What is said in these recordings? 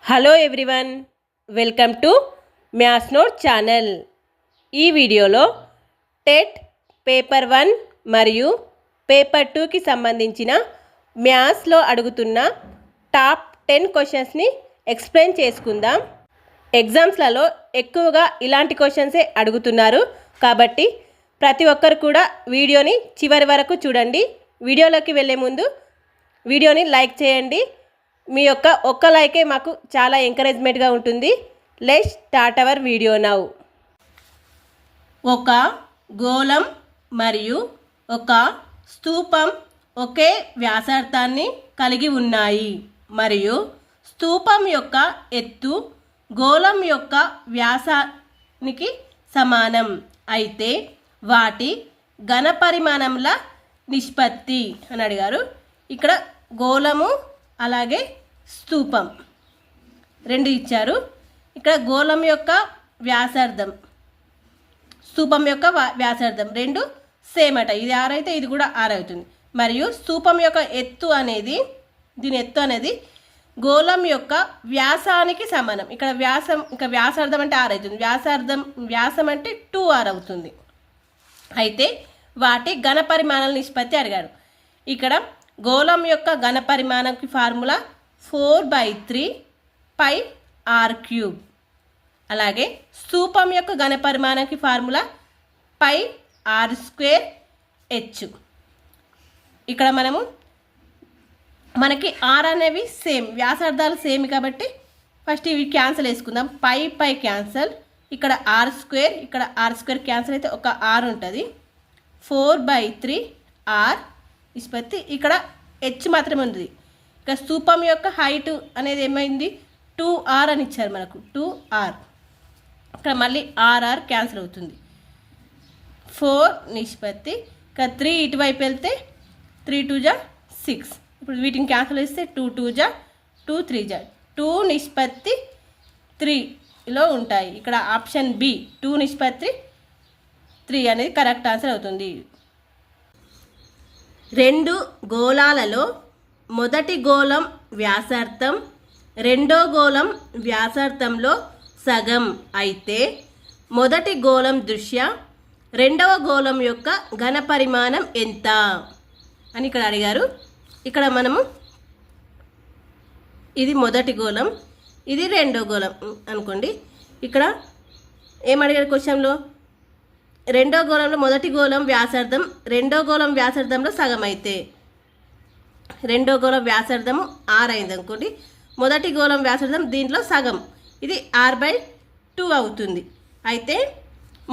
Hello everyone, welcome to maths note channel. ఈ వీడియోలో TET paper 1 మరియు పేపర్ 2కి సంబంధించిన మ్యాథ్స్లో అడుగుతున్న టాప్ 10 క్వశ్చన్స్ని ఎక్స్ప్లెయిన్ చేసుకుందాం. ఎగ్జామ్స్లలో ఎక్కువగా ఇలాంటి క్వశ్చన్సే అడుగుతున్నారు కాబట్టి ప్రతి ఒక్కరు కూడా వీడియోని చివరి వరకు చూడండి. వీడియోలోకి వెళ్ళే ముందు వీడియోని లైక్ చేయండి. మీ యొక్క ఒక్క లైకే మాకు చాలా ఎంకరేజ్మెంట్గా ఉంటుంది. Let's start our video now. ఒక గోళం మరియు ఒక స్తూపం ఒకే వ్యాసార్థాన్ని కలిగి ఉన్నాయి మరియు స్తూపం యొక్క ఎత్తు గోళం యొక్క వ్యాసానికి సమానం అయితే వాటి ఘనపరిమాణముల నిష్పత్తి అని అడిగారు. ఇక్కడ గోళము అలాగే స్తూపం రెండు ఇచ్చారు. ఇక్కడ గోళం యొక్క వ్యాసార్థం స్తూపం యొక్క వ్యాసార్థం రెండు సేమ్ అట. ఇది 6 అయితే ఇది కూడా 6 అవుతుంది. మరియు స్తూపం యొక్క ఎత్తు అనేది దీని ఎత్తు అనేది గోళం యొక్క వ్యాసానికి సమానం. ఇక్కడ వ్యాసార్థం అంటే 6 అవుతుంది. వ్యాసం అంటే 2r అవుతుంది. అయితే వాటి ఘనపరిమాణాల నిష్పత్తి అడిగారు. ఇక్కడ గోళం యొక్క ఘనపరిమాణంకి ఫార్ములా 4/3 πr³. అలాగే స్తూపం యొక్క ఘనపరిమాణంకి ఫార్ములా πr²h. ఇక్కడ మనకి r అనేవి సేమ్, వ్యాసార్థాలు సేమ్ కాబట్టి ఫస్ట్ ఇవి క్యాన్సిల్ వేసుకుందాం. పై క్యాన్సిల్, ఇక్కడ r², ఇక్కడ r² క్యాన్సిల్ అయితే ఒక r ఉంటుంది. 4/3 r నిష్పత్తి. ఇక్కడ h మాత్రమే ఉంది. ఇక స్తూపం యొక్క హైట్ అనేది ఏమైంది 2r అని ఇచ్చారు మనకు. 2r ఇక్కడ మళ్ళీ r క్యాన్సిల్ అవుతుంది. 4 నిష్పత్తి. ఇక 3 ఇటువైపు వెళ్తే 3 2 జా 6. ఇప్పుడు వీటిని క్యాన్సిల్ చేస్తే 2 2 జా 2 3 జా 2 నిష్పత్తి 3లో ఉంటాయి. ఇక్కడ ఆప్షన్ బి 2 నిష్పత్తి 3 అనేది కరెక్ట్ ఆన్సర్ అవుతుంది. రెండు గోళాలలో మొదటి గోళం వ్యాసార్థం రెండో గోళం వ్యాసార్థంలో సగం అయితే మొదటి గోళం దృష్ట్యా రెండవ గోళం యొక్క ఘనపరిమాణం ఎంత అని ఇక్కడ అడిగారు. ఇక్కడ ఇది మొదటి గోళం, ఇది రెండో గోళం అనుకోండి. ఇక్కడ ఏమడిగారు క్వశ్చన్లో, రెండో గోళంలో మొదటి గోళం వ్యాసార్థం రెండో గోళం వ్యాసార్థంలో సగం అయితే రెండో గోళం వ్యాసార్థము 6 అయింది అనుకోండి. మొదటి గోళం వ్యాసార్థం దీంట్లో సగం, ఇది r/2 అవుతుంది. అయితే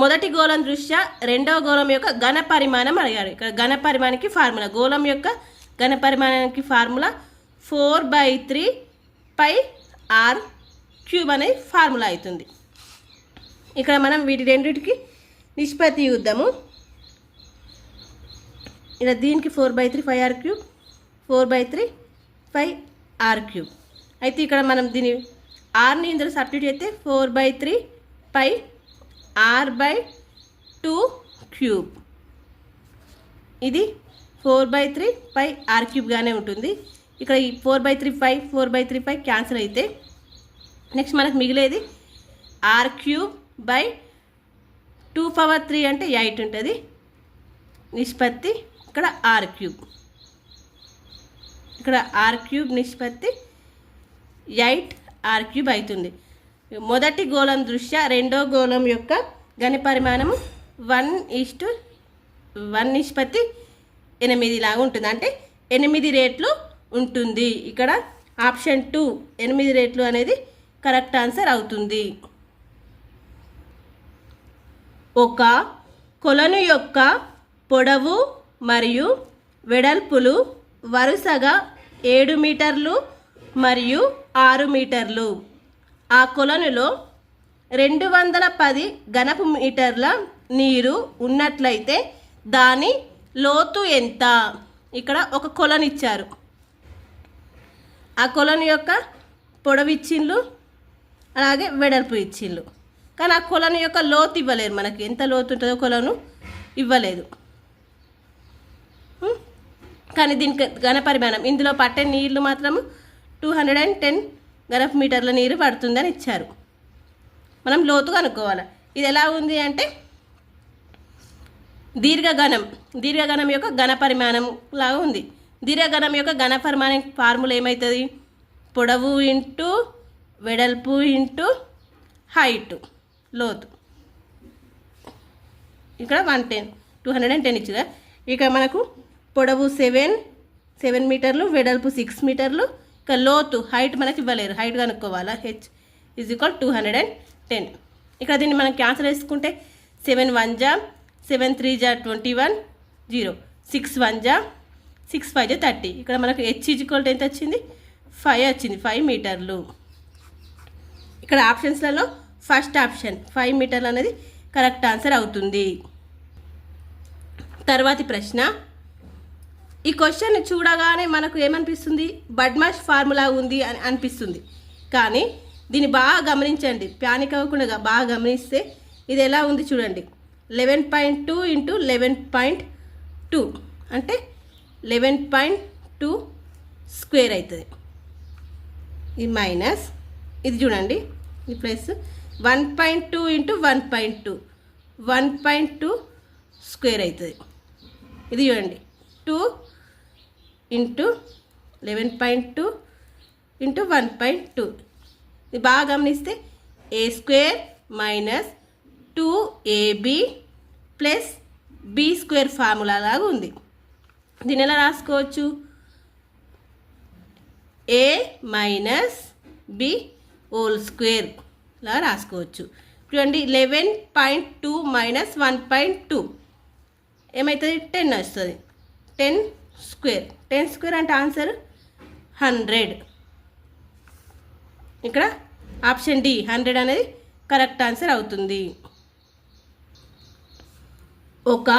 మొదటి గోళం దృష్ట్యా రెండవ గోళం యొక్క ఘనపరిమాణం అడిగారు. ఇక్కడ ఘనపరిమాణానికి ఫార్ములా, గోళం యొక్క ఘనపరిమాణానికి ఫార్ములా 4/3 πr³ అనే ఫార్ములా అవుతుంది. ఇక్కడ మనం వీటి రెండింటికి నిష్పత్తి చూద్దాము. ఇలా దీనికి 4/3 πr³, 4/3 πr³. అయితే ఇక్కడ మనం దీని ఆర్ని ఇందులో సబ్స్టిట్యూట్ అయితే 4/3 πr/2³. ఇది 4/3 πr³ ఉంటుంది. ఇక్కడ ఈ 4/3 π క్యాన్సిల్ అయితే నెక్స్ట్ మనకు మిగిలేది r³/2⁻³ అంటే 8 ఉంటుంది నిష్పత్తి. ఇక్కడ r³, ఇక్కడ r³ నిష్పత్తి 8r³ అవుతుంది. మొదటి గోళం దృష్ట్యా రెండో గోళం యొక్క ఘనపరిమాణము 1:1 నిష్పత్తి 8 లాగా ఉంటుంది. అంటే 8 రేట్లు ఉంటుంది. ఇక్కడ ఆప్షన్ 2 8 రేట్లు అనేది కరెక్ట్ ఆన్సర్ అవుతుంది. ఒక కొలను యొక్క పొడవు మరియు వెడల్పులు వరుసగా 7 మీటర్లు మరియు 6 మీటర్లు. ఆ కొలనులో 210 ఘనపు మీటర్ల నీరు ఉన్నట్లయితే దాని లోతు ఎంత? ఇక్కడ ఒక కొలను ఇచ్చారు. ఆ కొలను యొక్క పొడవు ఇచ్చిండ్లు, అలాగే వెడల్పు ఇచ్చిండ్లు. కానీ ఆ కొలను యొక్క లోతు ఇవ్వలేరు. మనకి ఎంత లోతు ఉంటుందో కొలను ఇవ్వలేదు. కానీ దీనికి ఘనపరిమాణం ఇందులో పట్టే నీళ్లు మాత్రము 210 ఘనపు మీటర్ల నీరు పడుతుందని ఇచ్చారు. మనం లోతు కనుక్కోవాలి. ఇది ఎలా ఉంది అంటే దీర్ఘఘనం యొక్క ఘన పరిమాణం లాగా ఉంది. దీర్ఘఘనం యొక్క ఘన పరిమాణం ఫార్ములా ఏమవుతుంది? పొడవు ఇంటూ వెడల్పు ఇంటూ హైట్ లోతు. ఇక్కడ 210 ఇచ్చుగా. ఇక మనకు పొడవు 7 మీటర్లు, వెడల్పు 6 మీటర్లు, ఇక లోతు హైట్ మనకి ఇవ్వలేరు, హైట్ కనుక్కోవాలా. h = 210. ఇక్కడ దీన్ని మనం క్యాన్సిల్ చేసుకుంటే 7 1 జా 7 3 జా 21 0 6 1 జా 6 5 జా 30. ఇక్కడ మనకు h = ఎంత వచ్చింది? 5 వచ్చింది, 5 మీటర్లు. ఇక్కడ ఆప్షన్స్లలో ఫస్ట్ ఆప్షన్ 5 మీటర్లు అనేది కరెక్ట్ ఆన్సర్ అవుతుంది. తర్వాతి ప్రశ్న. ఈ క్వశ్చన్ చూడగానే మనకు ఏమనిపిస్తుంది? బడ్మాష్ ఫార్ములా ఉంది అని అనిపిస్తుంది. కానీ దీన్ని బాగా గమనించండి, ప్యానిక్ అవ్వకుండా బాగా గమనిస్తే ఇది ఎలా ఉంది చూడండి. 11.2 × 11.2 అంటే 11.2 స్క్వేర్ అవుతుంది. ఇది మైనస్, ఇది చూడండి ఈ ప్లస్ 1.2 × 1.2 1.2 స్క్వేర్ అవుతుంది. ఇది చూడండి 2 × 11.2 × 1.2. ఇది బాగా గమనిస్తే a² - 2ab + b² ఫార్ములా లాగా ఉంది. దీన్ని ఎలా రాసుకోవచ్చు? a - b² లా రాసుకోవచ్చు. చూడండి 11.2 - 1.2 ఏమవుతుంది? 10 వస్తుంది. 10 స్క్వేర్. 10 స్క్వేర్ అంటే ఆన్సర్ 100. ఇక్కడ ఆప్షన్ డి 100 అనేది కరెక్ట్ ఆన్సర్ అవుతుంది. ఒక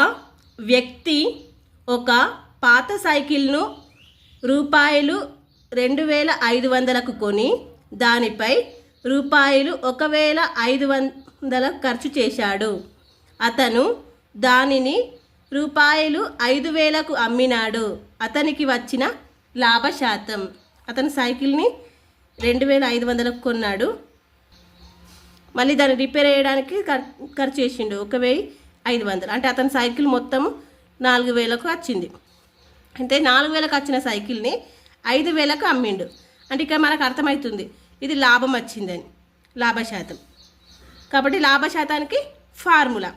వ్యక్తి ఒక పాత సైకిల్ను రూపాయలు 2500కు కొని దానిపై రూపాయలు 1500 ఖర్చు చేశాడు. అతను దానిని రూపాయలు 5000కు అమ్మినాడు. అతనికి వచ్చిన లాభ శాతం. అతను సైకిల్ని 2500కు కొన్నాడు, మళ్ళీ దాన్ని రిపేర్ చేయడానికి ఖర్చు చేసిండు 1500. అంటే అతని సైకిల్ మొత్తం 4000కు వచ్చింది. అంటే 4000కు వచ్చిన సైకిల్ని 5000కు అమ్మిండు. అంటే ఇక్కడ మనకు అర్థమవుతుంది ఇది లాభం వచ్చిందని, లాభశాతం. కాబట్టి లాభశాతానికి ఫార్ములా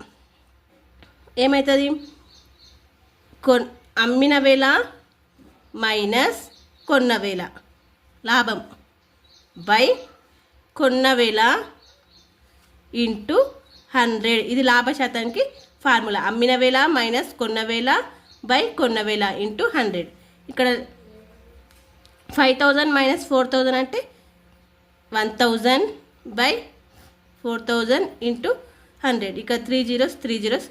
ఏమవుతుంది? అమ్మిన వేల మైనస్ కొన్న వేల లాభం బై కొన్న వేల ఇంటూ 100. ఇది లాభశాతానికి ఫార్ములా. అమ్మిన వేల మైనస్ కొన్న వేల బై కొన్న వేల ఇంటూ 100. ఇక్కడ 5000 - 4000 అంటే 1000 బై 4000 ఇంటూ 100. ఇక 3 zeros 3 zeros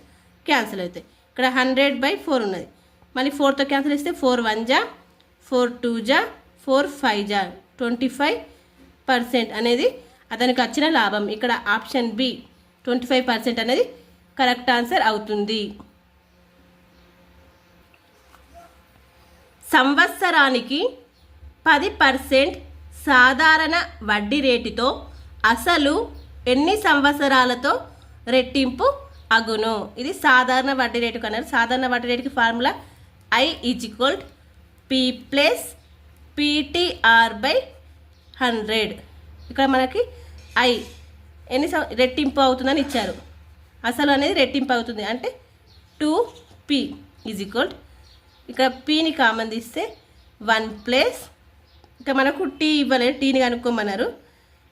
క్యాన్సిల్ అవుతాయి. ఇక్కడ 100/4 ఉన్నది. మళ్ళీ 4తో క్యాన్సిల్ చేస్తే 4 1 జా 4 2 జా 4 5 జా 25% అనేది అతనికి వచ్చిన లాభం. ఇక్కడ ఆప్షన్ బి 25% అనేది కరెక్ట్ ఆన్సర్ అవుతుంది. సంవత్సరానికి 10% సాధారణ వడ్డీ రేటుతో అసలు ఎన్ని సంవత్సరాలతో రెట్టింపు అగును? ఇది సాధారణ వడ్డీ రేటు కన్నారు. సాధారణ వడ్డీ రేటుకి ఫార్ములా I = P + PTR/100. ఇక్కడ మనకి I ఎన్ని రెట్టింపు అవుతుందని ఇచ్చారు. అసలు అనేది రెట్టింపు అవుతుంది అంటే 2P = ఇక్కడ Pని కామన్ తీస్తే 1 + ఇక్కడ మనకు T ఇవ్వలేదు, Tని కనుక్కోమన్నారు.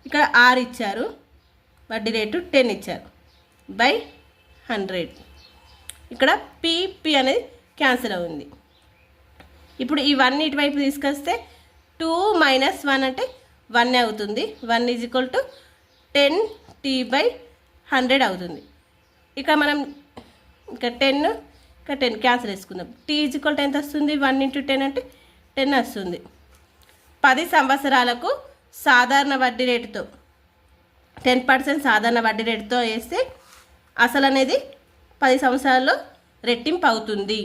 ఇక్కడ R ఇచ్చారు, వడ్డీ రేటు 10 ఇచ్చారు బై 100. ఇక్కడ P అనేది క్యాన్సిల్ అవుతుంది. ఇప్పుడు ఈ 1 ఇటువైపు తీసుకొస్తే 2 - 1 అంటే 1 అవుతుంది. 1 = 10T/100 అవుతుంది. ఇక మనం ఇక్కడ 10 క్యాన్సిల్ వేసుకుందాం. T = ఎంత వస్తుంది? 1 × 10 అంటే 10 వస్తుంది. 10 సంవత్సరాలకు సాధారణ వడ్డీ రేటుతో 10% సాధారణ వడ్డీ రేటుతో వేస్తే అసలు అనేది 10 సంవత్సరాల్లో రెట్టింపు అవుతుంది.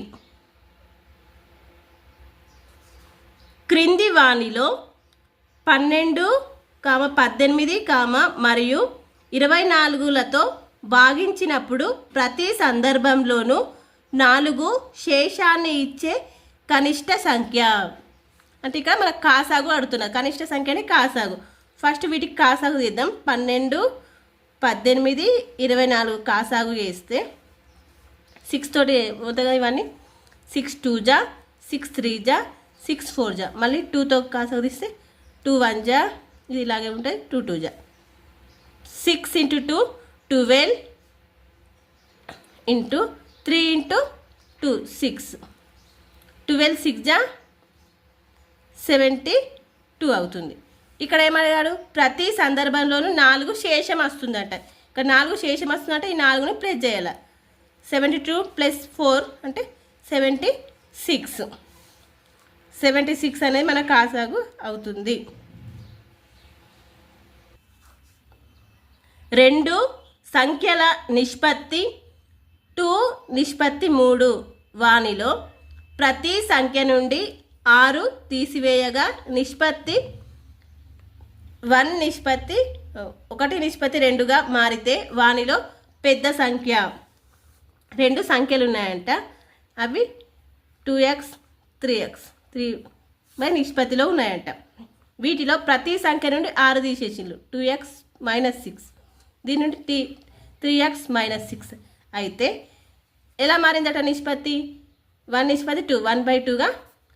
క్రింది వానిలో 12 18, మరియు 24లతో భాగించినప్పుడు ప్రతి సందర్భంలోనూ 4 శేషాన్ని ఇచ్చే కనిష్ట సంఖ్య. అంటే ఇక్కడ మనకు కాసాగు అడుగుతున్నారు, కనిష్ట సంఖ్యని కాసాగు. ఫస్ట్ వీటికి కాసాగు తీద్దాం. 12, 18, 24 కాసాగు చేస్తే 6 తోటి పోతాయి కదా ఇవన్నీ. 6 2 జా, 6 3 జా, 6 4 జా, మళ్ళీ 2తో కాసాగు తీస్తే 2 1 జా, ఇది ఇలాగే ఉంటాయి. 2 2 జా, 6 × 2 12 × 3 × 2 6, 12 6 జా 72 అవుతుంది. ఇక్కడ ఏమయ్యాడు, ప్రతి సందర్భంలోనూ 4 శేషం వస్తుందంట. ఇక్కడ 4 శేషం వస్తుందంటే ఈ 4ని ప్లస్ చేయాలి. 72 + 4 అంటే 76. 76 అనేది మన కాసాగు అవుతుంది. 2 సంఖ్యల నిష్పత్తి 2:3 వానిలో ప్రతి సంఖ్య నుండి 6 తీసివేయగా నిష్పత్తి 1:2గా మారితే వానిలో పెద్ద సంఖ్య. 2 సంఖ్యలు ఉన్నాయంట, అవి 2x 3x 3 నిష్పత్తిలో ఉన్నాయంట. వీటిలో ప్రతి సంఖ్య నుండి 6 తీసేసిండ్రు. 2x - 6, దీని నుండి 3x - 6 అయితే ఎలా మారిందట నిష్పత్తి? 1:2 1/2గా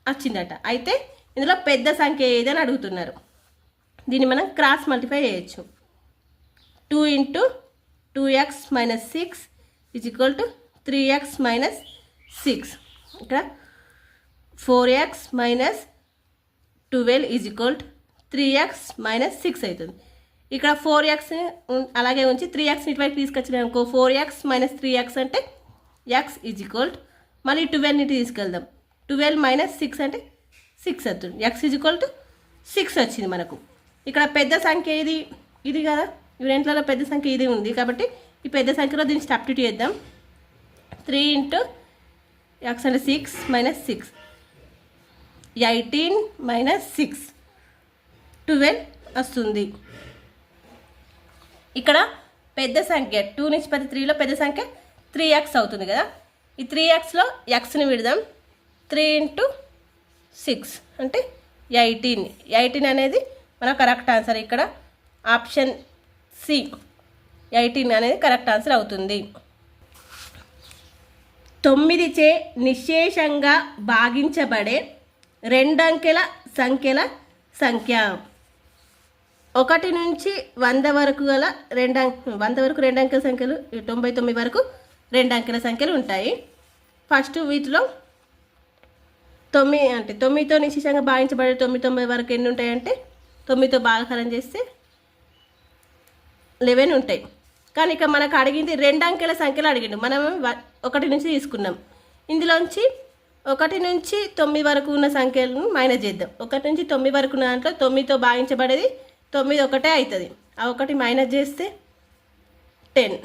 వచ్చిందట. అయితే ఇందులో పెద్ద సంఖ్య ఏదని అడుగుతున్నారు. దీన్ని మనం క్రాస్ మల్టిప్లై చేయొచ్చు. 2 × 2x - 6 = 3x - 6. ఇక్కడ 4x - 12 = 3x - 6 అవుతుంది. ఇక్కడ 4x అలాగే ఉంచి 3xని ఇటువైపు తీసుకొచ్చినామనుకో, 4x - 3x అంటే x = మళ్ళీ 12ని తీసుకెళ్దాం. 12 - 6 అంటే 6 అవుతుంది. x = 6 వచ్చింది మనకు. ఇక్కడ పెద్ద సంఖ్య ఇది కదా, ఈ రెంట్లలో పెద్ద సంఖ్య ఇది ఉంది కాబట్టి ఈ పెద్ద సంఖ్యలో దీన్ని సబ్స్టిట్యూట్ చేద్దాం. 3 × x అంటే 6 - 6, 18 - 6 12 వస్తుంది. ఇక్కడ పెద్ద సంఖ్య 2:3లో పెద్ద సంఖ్య 3x అవుతుంది కదా. ఈ 3xలో xని విడదాం. 3 × 6 అంటే 18. 18 అనేది మన కరెక్ట్ ఆన్సర్. ఇక్కడ ఆప్షన్ సి 18 అనేది కరెక్ట్ ఆన్సర్ అవుతుంది. 9చే నిశ్శేషంగా భాగించబడే 2 అంకెల సంఖ్యల సంఖ్య. 1 నుంచి 100 వరకు గల 100 వరకు 2 అంకెల సంఖ్యలు, 99 వరకు 2 అంకెల సంఖ్యలు ఉంటాయి. ఫస్ట్ వీటిలో 9 అంటే 9తో నిశ్శేషంగా భాగించబడే 9 వరకు ఎన్ని ఉంటాయంటే 9తో భాగాకారం చేస్తే 11 ఉంటాయి. కానీ ఇక మనకు అడిగింది 2 అంకెల సంఖ్యలు అడిగిండు. మనం 1 నుంచి తీసుకున్నాం. ఇందులోంచి 1 నుంచి 9 వరకు ఉన్న సంఖ్యలను మైనస్ చేద్దాం. 1 నుంచి 9 వరకు ఉన్న దాంట్లో 9తో భాగించబడేది 9 ఒకటే అవుతుంది. ఆ 1 మైనస్ చేస్తే 10.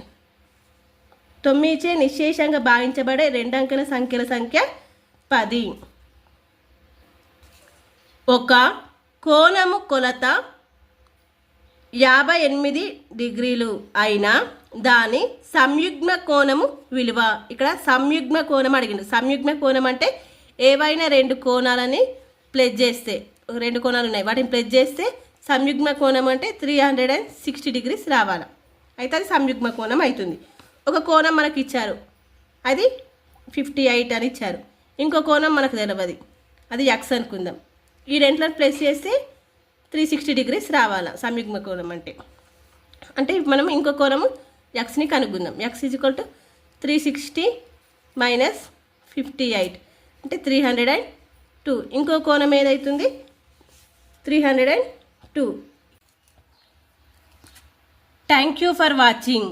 9చే నిశ్శేషంగా భాగించబడే 2 అంకెల సంఖ్యల సంఖ్య 10. ఒక కోణము కొలత 58 డిగ్రీలు అయినా దాని సంయుగ్మ కోణము విలువ. ఇక్కడ సంయుగ్మ కోణం అడిగిండు. సంయుగ్మ కోణం అంటే ఏవైనా 2 కోణాలని ప్లస్ చేస్తే, 2 కోణాలు ఉన్నాయి వాటిని ప్లస్ చేస్తే సంయుగ్మ కోణం అంటే 360 డిగ్రీస్ రావాలి. అయితే అది సంయుగ్మ కోణం అవుతుంది. ఒక కోణం మనకి ఇచ్చారు, అది 58 అని ఇచ్చారు. ఇంకో కోణం మనకు తెలియదు, అది x అనుకుందాం. ఈ రెంట్లను ప్లస్ చేస్తే 360 డిగ్రీస్ రావాలి సంయుగ్మ కోణం అంటే మనం ఇంకో కోణము xని కనుక్కుందాం. x = 360 - 58 అంటే 302. ఇంకో కోణం ఏదైతుంది 302. Thank you for watching.